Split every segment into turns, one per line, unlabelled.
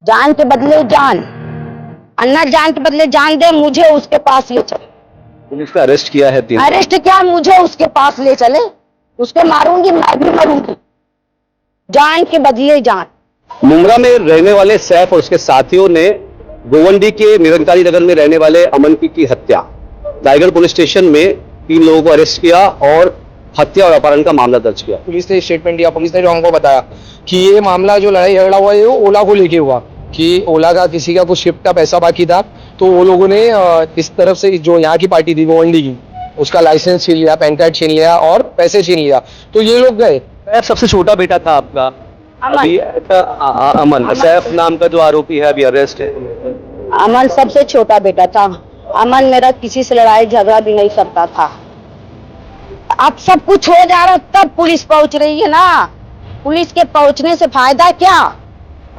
जान के बदले जान, अन्ना जान के बदले जान दे, मुझे उसके पास ले चले।
पुलिस ने अरेस्ट किया है 3।
अरेस्ट क्या, मुझे उसके पास ले चले, उसके मारूंगी, मैं भी मरूंगी, जान के बदले जान।
मुमरा में रहने वाले सैफ और उसके साथियों ने गोवंडी के निरंकारी नगर में रहने वाले अमन की हत्या, रायगढ़ पुलिस स्टेशन में 3 लोगों को अरेस्ट किया और हत्या और अपहरण का मामला दर्ज किया।
पुलिस ने स्टेटमेंट दिया, पुलिस ने जो हमको बताया कि ये मामला जो लड़ाई झगड़ा हुआ है वो ओला को लेके हुआ, कि ओला का किसी का कुछ शिफ्ट का पैसा बाकी था, तो वो लोगों ने इस तरफ से जो यहाँ की पार्टी थी गोवंडी की, उसका लाइसेंस छीन लिया, पैन कार्ड छीन लिया और पैसे छीन लिया, तो ये लोग गए।
सैफ सबसे छोटा बेटा था आपका, अभी अमन सैफ नाम का जो आरोपी है अभी अरेस्ट है।
अमन सबसे छोटा बेटा था। अमन मेरा किसी से लड़ाई झगड़ा भी नहीं करता था। अब सब कुछ हो जा रहा, तब पुलिस पहुंच रही है ना। पुलिस के पहुंचने से फायदा क्या?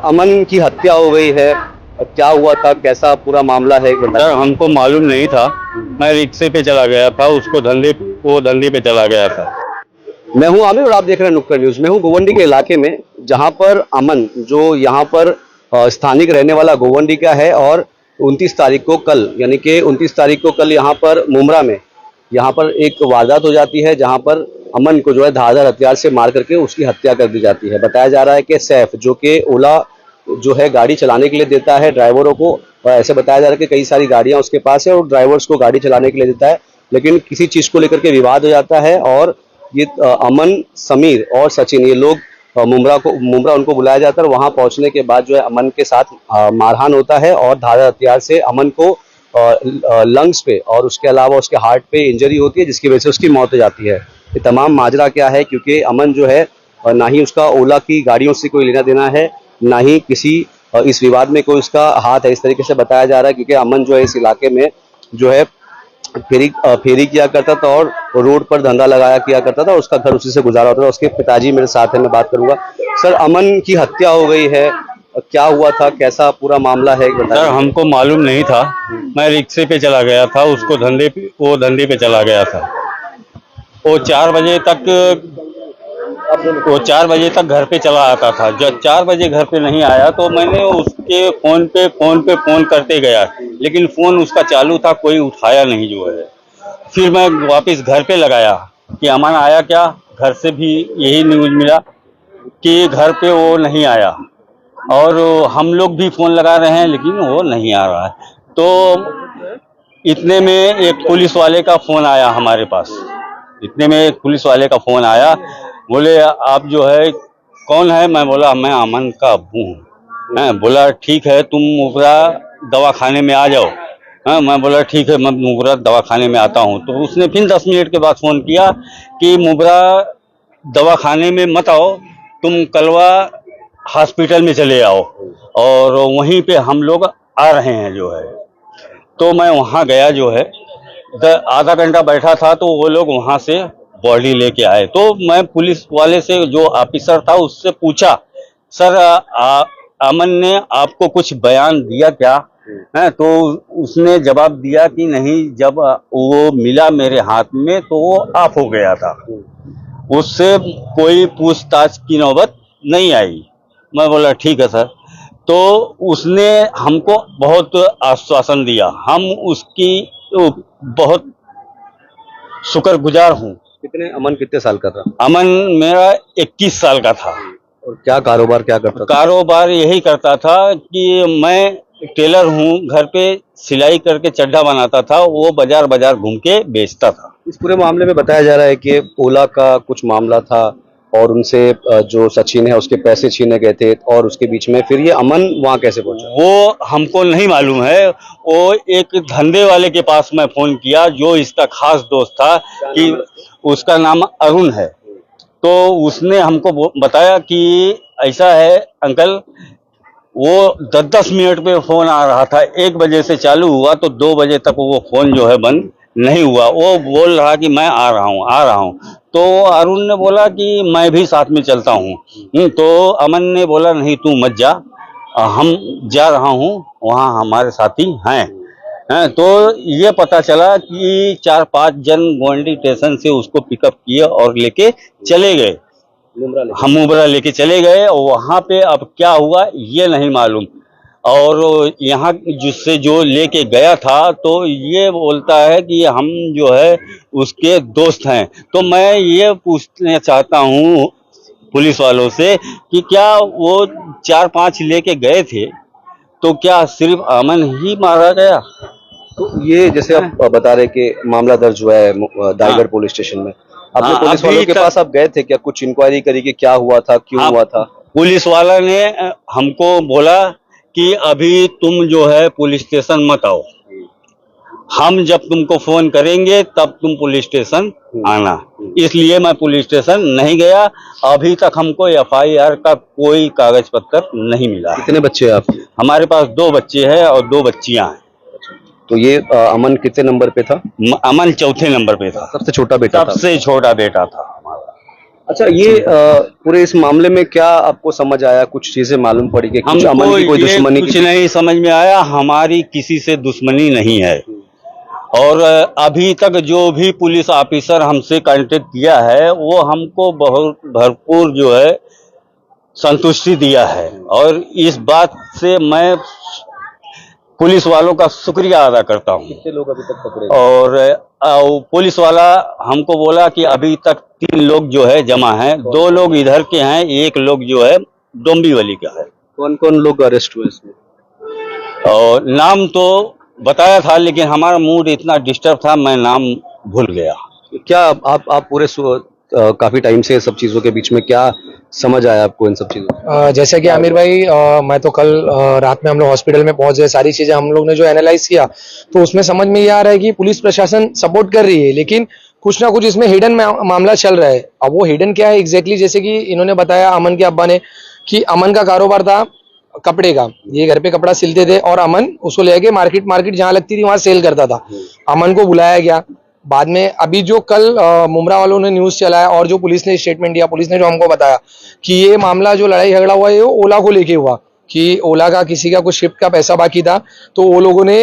अमन की हत्या हो गई है, क्या हुआ था, कैसा पूरा मामला है?
सर हमको मालूम नहीं था, मैं रिक्शे पे चला गया था, उसको धंधे पे चला गया था।
मैं हूं आमिर और आप देख रहे हैं नुक्कड़ न्यूज। मैं हूं गोवंडी के इलाके में, जहां पर अमन जो यहां पर स्थानिक रहने वाला गोवंडी का है, और 29 तारीख को कल, यानी कि 29 तारीख को कल यहां पर मुमरा में यहाँ पर एक वारदात हो जाती है, जहां पर अमन को जो है धारदार हथियार से मार करके उसकी हत्या कर दी जाती है। बताया जा रहा है कि सैफ, जो कि ओला जो है गाड़ी चलाने के लिए देता है ड्राइवरों को, और ऐसे बताया जा रहा है कि कई सारी गाड़ियां उसके पास है और ड्राइवर्स को गाड़ी चलाने के लिए देता है, लेकिन किसी चीज को लेकर के विवाद हो जाता है और ये अमन, समीर और सचिन, ये लोग मुमरा उनको बुलाया जाता है। वहां पहुंचने के बाद जो है अमन के साथ मारहान होता है और धारदार हथियार से अमन को लंग्स पे और उसके अलावा उसके हार्ट पे इंजरी होती है, जिसकी वजह से उसकी मौत हो जाती है। ये तमाम माजरा क्या है, क्योंकि अमन जो है ना ही उसका ओला की गाड़ियों से कोई लेना देना है, ना ही किसी इस विवाद में कोई उसका हाथ है, इस तरीके से बताया जा रहा है। क्योंकि अमन जो है इस इलाके में जो है फेरी किया करता था और रोड पर धंधा लगाया किया करता था, उसका घर उसी से गुजारा होता था। उसके पिताजी मेरे साथ है, मैं बात करूंगा। सर, अमन की हत्या हो गई है, क्या हुआ था, कैसा पूरा मामला है?
सर हमको मालूम नहीं था, मैं रिक्शे पे चला गया था, उसको धंधे पे चला गया था। वो 4 बजे तक घर पे चला आता था। जब 4 बजे घर पे नहीं आया तो मैंने उसके फोन पे फोन करते गया, लेकिन फोन उसका चालू था, कोई उठाया नहीं जो है। फिर मैं वापस घर पे लगाया कि अमन आया क्या, घर से भी यही न्यूज मिला कि घर पे वो नहीं आया, और हम लोग भी फोन लगा रहे हैं लेकिन वो नहीं आ रहा है। तो इतने में एक पुलिस वाले का फोन आया हमारे पास। बोले आप जो है कौन है? मैं बोला मैं अमन का अब्बू हूँ। बोला ठीक है, तुम मुबरा दवाखाने में आ जाओ। मैं बोला ठीक है, मैं मुबरा दवाखाने में आता हूँ। तो उसने फिर 10 मिनट के बाद फोन किया कि मुबरा दवाखाने में मत आओ, तुम कलवा हॉस्पिटल में चले आओ, और वहीं पे हम लोग आ रहे हैं जो है। तो मैं वहाँ गया जो है, आधा घंटा बैठा था, तो वो लोग वहाँ से बॉडी लेके आए। तो मैं पुलिस वाले से, जो ऑफिसर था, उससे पूछा, सर अमन ने आपको कुछ बयान दिया क्या? तो उसने जवाब दिया कि नहीं, जब वो मिला मेरे हाथ में तो वो ऑफ हो गया था, उससे कोई पूछताछ की नौबत नहीं आई। मैं बोला ठीक है सर। तो उसने हमको बहुत आश्वासन दिया, हम उसकी बहुत शुक्रगुजार हूँ।
अमन कितने साल का था?
अमन मेरा 21 साल का था।
और क्या कारोबार क्या करता था?
कारोबार यही करता था कि मैं टेलर हूँ, घर पे सिलाई करके चड्ढा बनाता था, वो बाजार बाजार घूम के बेचता था।
इस पूरे मामले में बताया जा रहा है कि ओला का कुछ मामला था और उनसे जो सचिन है उसके पैसे छीने गए थे, और उसके बीच में फिर ये अमन वहां कैसे पहुंचा
वो हमको नहीं मालूम है। वो एक धंधे वाले के पास मैं फोन किया, जो इसका खास दोस्त था, कि उसका नाम अरुण है। तो उसने हमको बताया कि ऐसा है अंकल, वो 10-10 मिनट पे फोन आ रहा था। 1 बजे से चालू हुआ तो 2 बजे तक वो फोन जो है बंद नहीं हुआ। वो बोल रहा कि मैं आ रहा हूँ। तो अरुण ने बोला कि मैं भी साथ में चलता हूँ। तो अमन ने बोला नहीं, तू मत जा, हम जा रहा हूँ, वहाँ हमारे साथी हैं। तो ये पता चला कि 4-5 जन गोवंडी स्टेशन से उसको पिकअप किए और लेके चले गए, हम मुबरा लेके चले गए। और वहाँ पे अब क्या हुआ ये नहीं मालूम। और यहाँ जिससे जो लेके गया था तो ये बोलता है कि हम जो है उसके दोस्त हैं। तो मैं ये पूछना चाहता हूँ पुलिस वालों से कि क्या वो 4-5 लेके गए थे तो क्या सिर्फ अमन ही मारा गया?
तो ये जैसे आप बता रहे कि मामला दर्ज हुआ है दाईगढ़ पुलिस स्टेशन में, आपने
हाँ,
पुलिस
अभी
वालों के
तक-
पास आप गए थे क्या? कुछ इंक्वायरी करी कि क्या हुआ था, क्यों
आप-
हुआ था?
पुलिस वाला ने हमको बोला कि अभी तुम जो है पुलिस स्टेशन मत आओ, हम जब तुमको फोन करेंगे तब तुम पुलिस स्टेशन आना। इसलिए मैं पुलिस स्टेशन नहीं गया। अभी तक हमको FIR का कोई कागज पत्र नहीं मिला है।
कितने बच्चे हैं आपके?
हमारे पास 2 बच्चे हैं और 2 बच्चियां हैं।
तो ये अमन कितने नंबर पे था?
अमन 4थे नंबर पे था,
सबसे छोटा बेटा था।
सबसे छोटा बेटा था हमारा।
अच्छा, ये पूरे इस मामले में क्या आपको समझ आया? कुछ चीजें मालूम पड़ी कि कुछ
हमको
अमन की कोई
ये
दुश्मनी
कुछ
की?
नहीं समझ में आया। हमारी किसी से दुश्मनी नहीं है और अभी तक जो भी पुलिस ऑफिसर हमसे कांटेक्ट किया है वो हमको बहुत भरपूर जो है संतुष्टि दिया है और इस बात से मैं पुलिस वालों का शुक्रिया अदा करता हूँ।
कितने लोग अभी तक पकड़े?
और पुलिस वाला हमको बोला कि अभी तक 3 लोग जो है जमा हैं, 2 लोग इधर के हैं, 1 लोग जो है डोंबिवली का है।
कौन कौन लोग अरेस्ट हुए इसमें?
और नाम तो बताया था लेकिन हमारा मूड इतना डिस्टर्ब था मैं नाम भूल गया।
क्या आप पूरे काफी टाइम से सब चीजों के बीच में क्या समझ आया आपको इन सब चीजों से?
जैसे कि आमिर भाई, मैं तो कल रात में हम लोग हॉस्पिटल में पहुंचे, सारी चीजें हम लोग ने जो एनालाइज किया तो उसमें समझ में ये आ रहा है कि पुलिस प्रशासन सपोर्ट कर रही है लेकिन कुछ ना कुछ इसमें हिडन मामला चल रहा है। अब वो हिडन क्या है एग्जैक्टली, जैसे कि इन्होंने बताया अमन के अब्बा ने कि अमन का कारोबार था कपड़े का, ये घर पे कपड़ा सिलते थे और अमन उसको लेके मार्केट जहां लगती थी वहां सेल करता था। अमन को बुलाया गया बाद में। अभी जो कल मुमरा वालों ने न्यूज चलाया और जो पुलिस ने स्टेटमेंट दिया, पुलिस ने जो हमको बताया कि ये मामला जो लड़ाई झगड़ा हुआ है वो ओला को लेके हुआ, कि ओला का किसी का कुछ शिफ्ट का पैसा बाकी था तो वो लोगों ने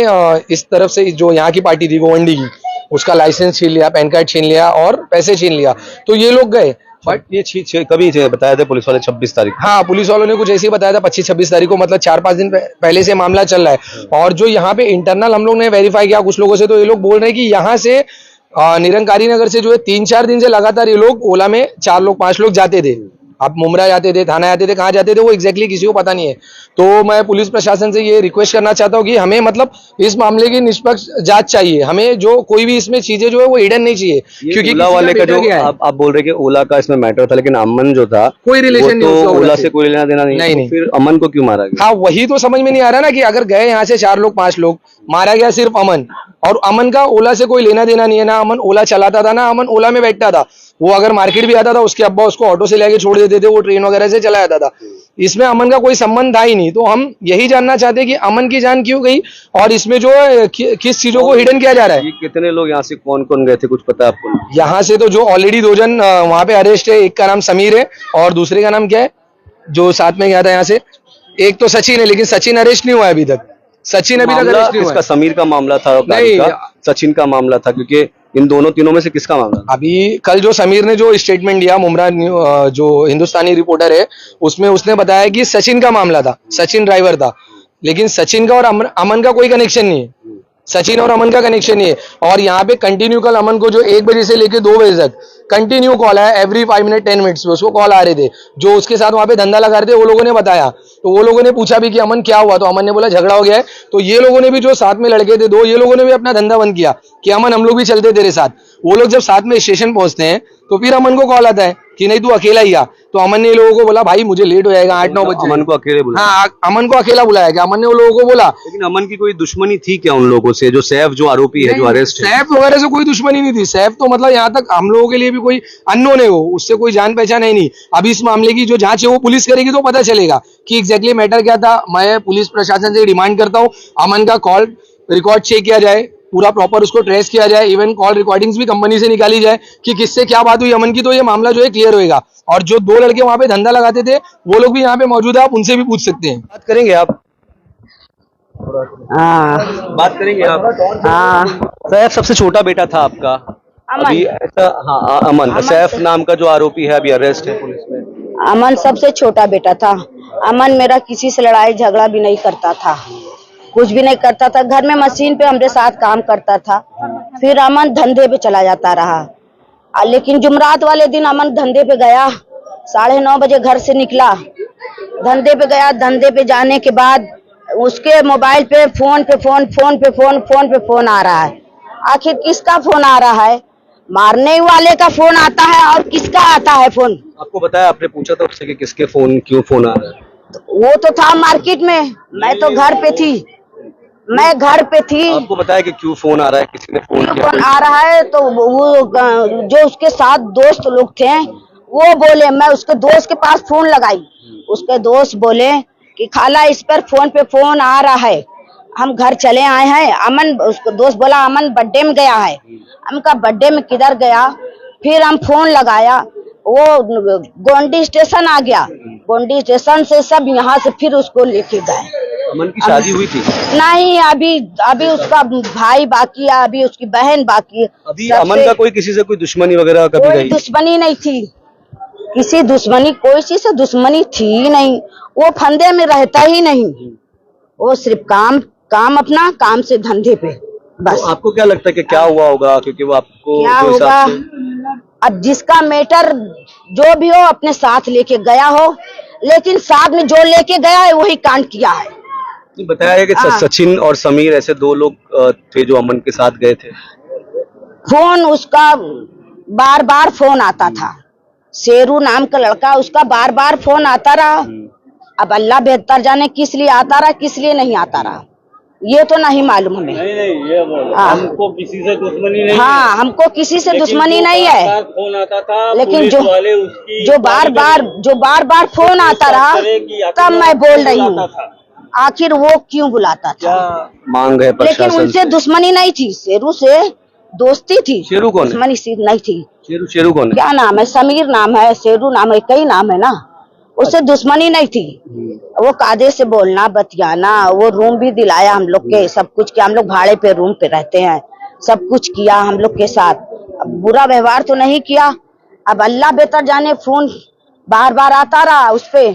इस तरफ से जो यहाँ की पार्टी थी गोवंडी की, उसका लाइसेंस छीन लिया, पैन कार्ड छीन लिया और पैसे छीन लिया। तो ये लोग गए।
बट ये कभी बताया था पुलिस वाले 26 तारीख को?
हाँ, पुलिस वालों ने कुछ ऐसे ही बताया था 25-26 तारीख को, मतलब 4-5 दिन पहले से मामला चल रहा है। और जो यहाँ पे इंटरनल हम लोग ने वेरीफाई किया कुछ लोगों से तो ये लोग बोल रहे हैं कि यहाँ से निरंकारी नगर से जो है 3-4 दिन से लगातार ये लोग ओला में 4 लोग 5 लोग जाते थे। आप मुमरा जाते थे, थाना जाते थे, कहाँ जाते थे वो एग्जैक्टली किसी को पता नहीं है। तो मैं पुलिस प्रशासन से ये रिक्वेस्ट करना चाहता हूँ कि हमें मतलब इस मामले की निष्पक्ष जांच चाहिए। हमें जो कोई भी इसमें चीजें जो है वो हिडन नहीं चाहिए, क्योंकि
ओला वाले का जो आप बोल रहे कि ओला का इसमें मैटर था लेकिन अमन जो था
कोई रिलेशन नहीं
वो
उसका
तो
ओला
ओला
से।
से कोई लेना देना नहीं।
नहीं।
फिर अमन को क्यों मारा गया?
हाँ, वही तो समझ में नहीं आ रहा ना कि अगर गए यहाँ से 4 लोग 5 लोग, मारा गया सिर्फ अमन, और अमन का ओला से कोई लेना देना नहीं है। ना अमन ओला चलाता था, ना अमन ओला में बैठता था। वो अगर मार्केट भी आता था उसके अब्बा उसको ऑटो से लेके छोड़ देते थे, वो ट्रेन वगैरह से चला जाता था। इसमें अमन का कोई संबंध था ही नहीं। तो हम यही जानना चाहते हैं कि अमन की जान क्यों गई और इसमें जो है किस चीजों को हिडन किया जा रहा है।
ये कितने लोग यहाँ से कौन कौन गए थे कुछ पता है आपको?
यहाँ से तो जो ऑलरेडी 2 जन वहां पे अरेस्ट है, एक का नाम समीर है और दूसरे का नाम क्या है जो साथ में गया था यहाँ से, एक तो सचिन है, लेकिन सचिन अरेस्ट नहीं हुआ है अभी तक। सचिन अभी तक
मामला
अरेस्ट नहीं हुआ
किसका?
है।
समीर का मामला था और
नहीं,
का सचिन का मामला था, क्योंकि इन तीनों में से किसका मामला?
अभी कल जो समीर ने जो स्टेटमेंट दिया, मुमरा जो हिंदुस्तानी रिपोर्टर है उसमें उसने बताया कि सचिन का मामला था, सचिन ड्राइवर था, लेकिन सचिन का और अमन का कोई कनेक्शन नहीं है। सचिन और अमन का कनेक्शन नहीं है। और यहाँ पे कंटिन्यू कल अमन को जो 1 बजे से लेके 2 बजे तक कंटिन्यू कॉल आया, एवरी 5 मिनट 10 मिनट्स पे उसको कॉल आ रहे थे। जो उसके साथ वहां पे धंधा लगा रहे थे वो लोगों ने बताया, तो वो लोगों ने पूछा भी कि अमन क्या हुआ, तो अमन ने बोला झगड़ा हो गया है। तो ये लोगों ने भी जो साथ में लड़के थे 2, ये लोगों ने भी अपना धंधा बंद किया कि अमन हम लोग भी चलते तेरे साथ। वो लोग जब साथ में स्टेशन पहुंचते हैं तो फिर अमन को कॉल आता है कि नहीं तू अकेला ही आ। तो अमन ने लोगों को बोला भाई मुझे लेट हो जाएगा, 8-9 बजे।
अमन को अकेले बुलाया?
हाँ, अमन को अकेला बुलाया गया। अमन ने वो लोगों को बोला,
लेकिन अमन की कोई दुश्मनी थी क्या उन लोगों से? जो सैफ जो आरोपी है जो अरेस्ट है,
सैफ वगैरह से कोई दुश्मनी नहीं थी। सैफ तो मतलब यहाँ तक हम लोगों के लिए भी कोई अननोन है, वो उससे कोई जान पहचान है नहीं। अभी इस मामले की जो जांच है वो पुलिस करेगी तो पता चलेगा कि एग्जैक्टली मैटर क्या था। मैं पुलिस प्रशासन से डिमांड करता हूँ अमन का कॉल रिकॉर्ड चेक किया जाए, पूरा प्रॉपर उसको ट्रेस किया जाए, इवन कॉल रिकॉर्डिंग्स भी कंपनी से निकाली जाए कि किससे क्या बात हुई अमन की, तो ये मामला जो है क्लियर होएगा। और जो 2 लड़के वहां पे धंधा लगाते थे वो लोग भी यहाँ पे मौजूद है, आप उनसे भी पूछ सकते हैं।
बात करेंगे आप?
हाँ
बात करेंगे आप?
हाँ।
सैफ सबसे छोटा बेटा था आपका?
अमन।
अभी ऐसा? हाँ, अमन। सैफ नाम का जो आरोपी है अभी अरेस्ट है पुलिस में।
अमन सबसे छोटा बेटा था। अमन मेरा किसी से लड़ाई झगड़ा भी नहीं करता था, कुछ भी नहीं करता था। घर में मशीन पे हमरे साथ काम करता था। फिर अमन धंधे पे चला जाता रहा। लेकिन जुमरात वाले दिन अमन धंधे पे गया, 9:30 बजे घर से निकला, धंधे पे गया। धंधे पे जाने के बाद उसके मोबाइल पे फोन आ रहा है। आखिर किसका फोन आ रहा है? मारने वाले का फोन आता है और किसका आता है फोन?
आपको बताया, आपने पूछा था उससे कि किसके फोन, क्यों फोन आ रहा है?
वो तो था मार्केट में, मैं तो घर पे थी, मैं घर पे थी।
आपको बताया कि क्यों फोन आ रहा है, किसी ने फोन किया?
फोन आ रहा है तो वो जो उसके साथ दोस्त लोग थे वो बोले, मैं उसके दोस्त के पास फोन लगाई, उसके दोस्त बोले कि खाला इस पर फोन पे फोन आ रहा है, हम घर चले आए हैं। अमन, उसको दोस्त बोला अमन बर्थडे में गया है। हम कहा बर्थडे में किधर गया? फिर हम फोन लगाया, वो गोंडी स्टेशन आ गया, गोंडी स्टेशन से सब यहाँ से फिर उसको लेके गए।
अमन की शादी हुई थी?
नहीं, अभी उसका भाई बाकी है, अभी उसकी बहन बाकी है।
अभी अमन का कोई किसी से कोई दुश्मनी वगैरह कभी
कोई
रही?
दुश्मनी नहीं थी, किसी दुश्मनी, कोई चीज से दुश्मनी थी ही नहीं। वो फंदे में रहता ही नहीं, वो सिर्फ काम अपना, काम से धंधे पे बस।
तो आपको क्या लगता है कि क्या हुआ होगा? क्योंकि वो आपको
क्या
जो
होगा,
हिसाब से
अब जिसका मैटर जो भी हो अपने साथ लेके गया हो, लेकिन साथ में जो लेके गया है वही कांड किया है।
बताया है कि
हाँ।
सचिन और समीर ऐसे दो लोग थे जो अमन के साथ गए थे।
फोन उसका बार बार फोन आता था, शेरू नाम का लड़का, उसका बार बार फोन आता रहा। अब अल्लाह बेहतर जाने किस लिए आता रहा, किस लिए नहीं आता रहा, ये तो नहीं मालूम हमें।
नहीं ये बोल,
हाँ।
हमको किसी से दुश्मनी नहीं
हाँ,
है।
हमको किसी से
लेकिन
दुश्मनी
जो
नहीं
बार-बार
है,
फोन आता था,
लेकिन
पुलिस
जो
वाले उसकी
जो बार बार फोन आता रहा, तब मैं बोल रही हूँ आखिर वो क्यों बुलाता था।
मांग है
लेकिन
प्रशासन
उनसे
से।
दुश्मनी नहीं थी, शेरू से दोस्ती थी।
शेरू कौन है?
दुश्मनी सी नहीं थी।
शेरू कौन है?
क्या नाम है? समीर नाम है, शेरू नाम है, कई नाम है ना। उससे दुश्मनी नहीं थी। वो कायदे से बोलना बतियाना, वो रूम भी दिलाया हम लोग के, सब कुछ किया। हम लोग भाड़े पे रूम पे रहते हैं, सब कुछ किया हम लोग के साथ। अब बुरा व्यवहार तो नहीं किया। अब अल्लाह बेहतर जाने, फोन बार बार आता रहा उस पे,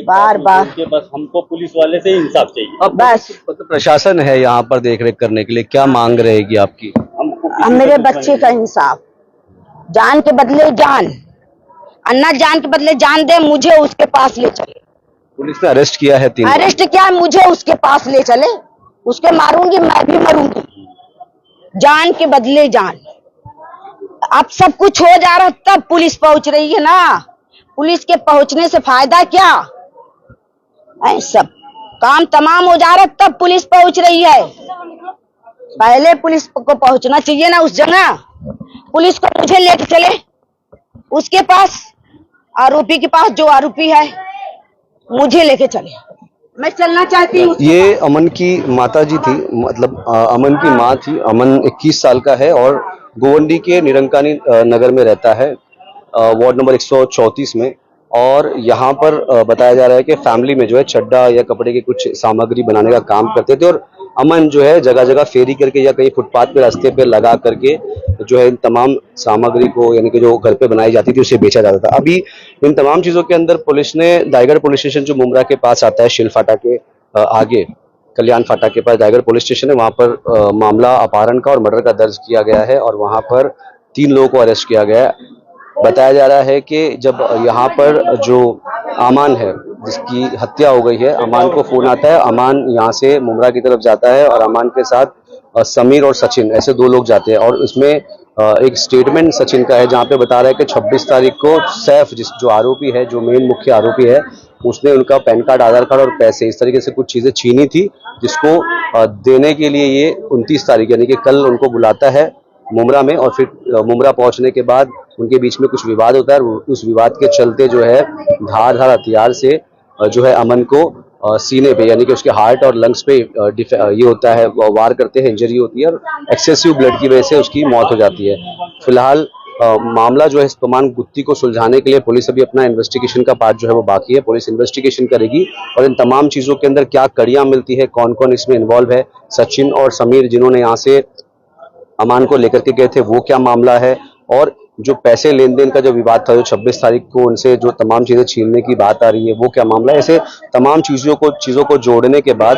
बार
बस हमको पुलिस वाले से इंसाफ चाहिए।
अब
बस।
प्रशासन है यहाँ पर देख रेख करने के लिए, क्या मांग रहेगी आपकी?
अब मेरे बच्चे का इंसाफ, जान के बदले जान, अन्ना जान के बदले जान दे, मुझे उसके पास ले चले।
पुलिस ने अरेस्ट किया है 3
अरेस्ट क्या, मुझे उसके पास ले चले, उसके मारूंगी, मैं भी मरूंगी, जान के बदले जान। अब सब कुछ हो जा रहा तब पुलिस पहुंच रही है ना। पुलिस के पहुंचने से फायदा क्या है? सब काम तमाम हो जा रहा तब पुलिस पहुंच रही है। पहले पुलिस को पहुंचना चाहिए ना उस जगह। पुलिस को मुझे लेके चले उसके पास, आरोपी के पास, जो आरोपी है मुझे लेके चले, मैं चलना चाहती हूँ।
ये अमन की माता जी थी, मतलब अमन की माँ थी। अमन 21 साल का है और गोवंडी के निरंकानी नगर में रहता है, वार्ड नंबर 134 में। और यहाँ पर बताया जा रहा है कि फैमिली में जो है चड्डा या कपड़े की कुछ सामग्री बनाने का काम करते थे, और अमन जो है जगह जगह फेरी करके या कहीं फुटपाथ पे रास्ते पे लगा करके जो है इन तमाम सामग्री को, यानी कि जो घर पे बनाई जाती थी, उसे बेचा जाता था। अभी इन तमाम चीजों के अंदर पुलिस ने दायगढ़ पुलिस स्टेशन, जो मुमरा के पास आता है, शिल फाटा के आगे, कल्याण फाटा के पास दायगढ़ पुलिस स्टेशन है, वहां पर मामला अपहरण का और मर्डर का दर्ज किया गया है और वहां पर 3 लोगों को अरेस्ट किया गया है। बताया जा रहा है कि जब यहाँ पर जो अमान है जिसकी हत्या हो गई है, अमान को फोन आता है, अमान यहाँ से मुमरा की तरफ जाता है और अमान के साथ समीर और सचिन ऐसे 2 लोग जाते हैं। और इसमें एक स्टेटमेंट सचिन का है जहाँ पे बता रहा है कि 26 तारीख को सैफ, जो आरोपी है, जो मेन मुख्य आरोपी है, उसने उनका पैन कार्ड, आधार कार्ड और पैसे, इस तरीके से कुछ चीजें छीनी थी, जिसको देने के लिए ये 29 तारीख यानी कि कल उनको बुलाता है मुमरा में। और फिर मुमरा पहुंचने के बाद उनके बीच में कुछ विवाद होता है, उस विवाद के चलते जो है धारदार हथियार से जो है अमन को सीने पे, यानी कि उसके हार्ट और लंग्स पे ये होता है, वार करते हैं, इंजरी होती है और एक्सेसिव ब्लड की वजह से उसकी मौत हो जाती है। फिलहाल मामला जो है, इस तमाम गुत्थी को सुलझाने के लिए पुलिस अभी अपना इन्वेस्टिगेशन का पार्ट जो है वो बाकी है। पुलिस इन्वेस्टिगेशन करेगी और इन तमाम चीजों के अंदर क्या कड़ियां मिलती है, कौन कौन इसमें इन्वॉल्व है, सचिन और समीर जिन्होंने यहाँ से अमान को लेकर के गए थे, वो क्या मामला है, और जो पैसे लेन देन का जो विवाद था, जो 26 तारीख को उनसे जो तमाम चीजें छीनने की बात आ रही है, वो क्या मामला है। ऐसे तमाम चीजों को जोड़ने के बाद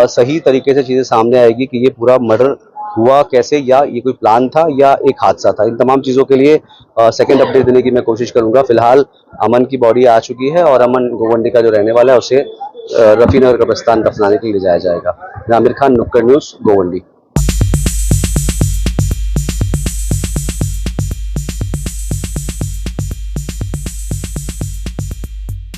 सही तरीके से चीजें सामने आएगी कि ये पूरा मर्डर हुआ कैसे, या ये कोई प्लान था या एक हादसा था। इन तमाम चीजों के लिए सेकंड अपडेट देने की मैं कोशिश करूंगा। फिलहाल अमन की बॉडी आ चुकी है और अमन गोवंडी का जो रहने वाला है उसे रफीनगर कब्रिस्तान दफनाने के लिए ले जाया जाएगा। आमिर खान, नुक्कड़ न्यूज, गोवंडी।